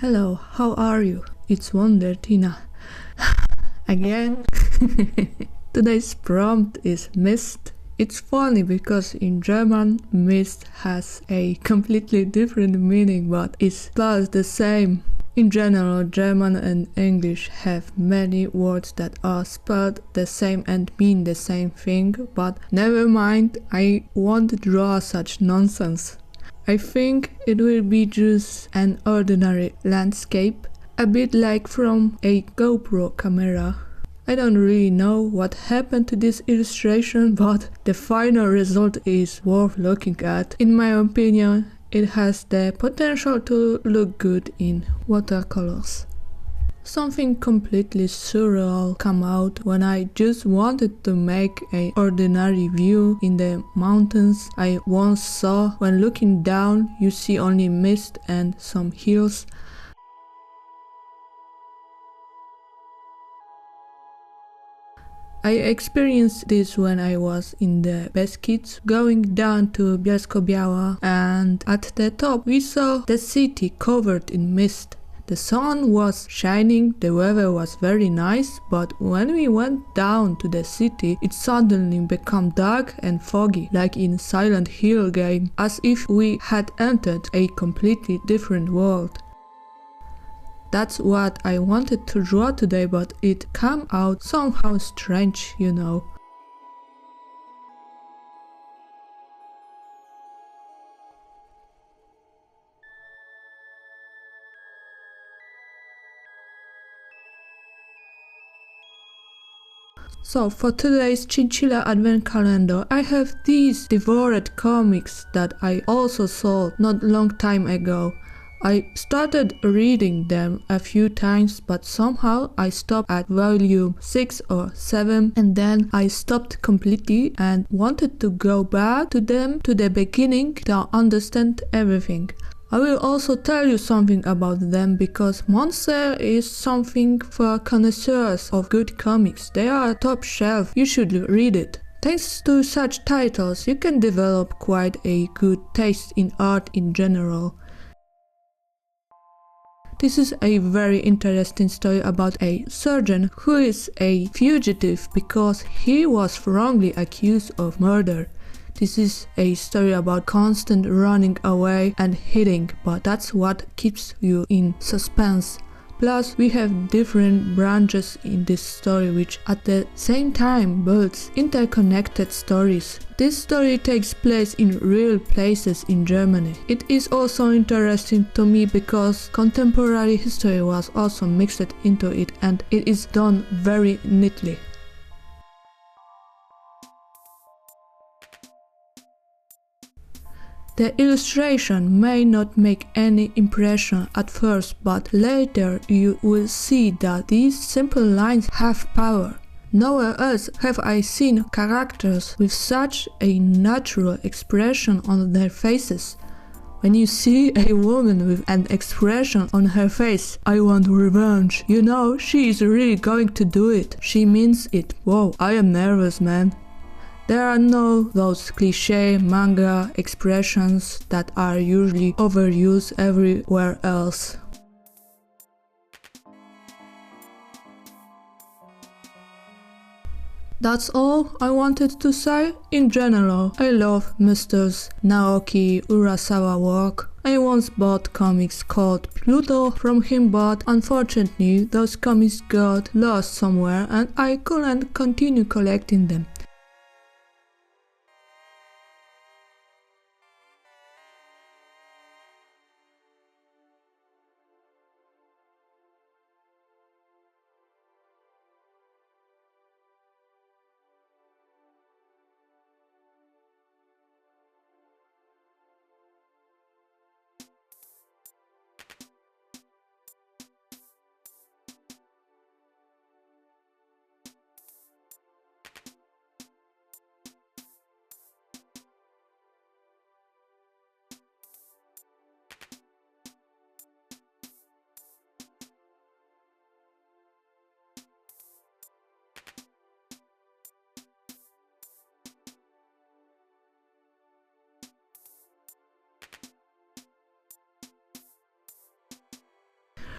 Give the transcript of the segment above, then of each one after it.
Hello, how are you? It's Wonder Tina. Again? Today's prompt is Mist. It's funny because in German, Mist has a completely different meaning but it's spelled the same. In general, German and English have many words that are spelled the same and mean the same thing, but never mind, I won't draw such nonsense. I think it will be just an ordinary landscape, a bit like from a GoPro camera. I don't really know what happened to this illustration, but the final result is worth looking at. In my opinion, it has the potential to look good in watercolors. Something completely surreal came out when I just wanted to make an ordinary view in the mountains I once saw. When looking down, you see only mist and some hills. I experienced this when I was in the Beskids, going down to Bielsko-Biała, and at the top we saw the city covered in mist. The sun was shining, the weather was very nice, but when we went down to the city, it suddenly became dark and foggy, like in Silent Hill game, as if we had entered a completely different world. That's what I wanted to draw today, but it came out somehow strange, you know. So for today's Chinchilla Advent Calendar, I have these devoured comics that I also sold not long time ago. I started reading them a few times, but somehow I stopped at volume 6 or 7 and then I stopped completely and wanted to go back to them to the beginning to understand everything. I will also tell you something about them because Monster is something for connoisseurs of good comics. They are top shelf, you should read it. Thanks to such titles, you can develop quite a good taste in art in general. This is a very interesting story about a surgeon who is a fugitive because he was wrongly accused of murder. This is a story about constant running away and hiding, but that's what keeps you in suspense. Plus, we have different branches in this story which at the same time builds interconnected stories. This story takes place in real places in Germany. It is also interesting to me because contemporary history was also mixed into it and it is done very neatly. The illustration may not make any impression at first, but later you will see that these simple lines have power. Nowhere else have I seen characters with such a natural expression on their faces. When you see a woman with an expression on her face, I want revenge, you know, she is really going to do it. She means it. Whoa, I am nervous, man. There are no those cliché manga expressions that are usually overused everywhere else. That's all I wanted to say. In general, I love Mr. Naoki Urasawa work. I once bought comics called Pluto from him, but unfortunately those comics got lost somewhere and I couldn't continue collecting them.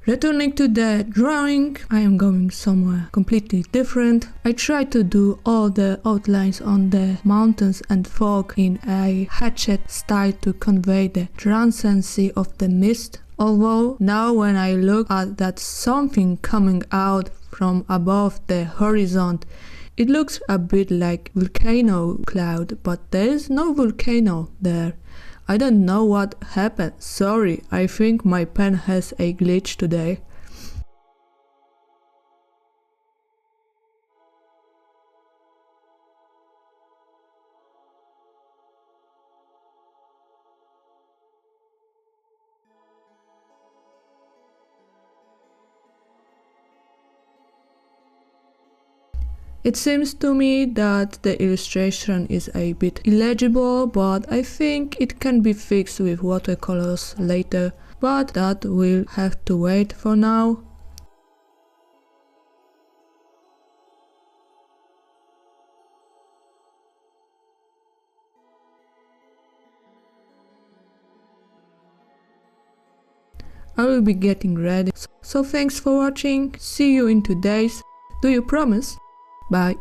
Returning to the drawing, I am going somewhere completely different. I try to do all the outlines on the mountains and fog in a hatchet style to convey the transparency of the mist. Although now when I look at that something coming out from above the horizon, it looks a bit like volcano cloud, but there is no volcano there. I don't know what happened, sorry, I think my pen has a glitch today. It seems to me that the illustration is a bit illegible, but I think it can be fixed with watercolors later, but that will have to wait for now. I will be getting ready, so thanks for watching, see you in 2 days, do you promise? Bye.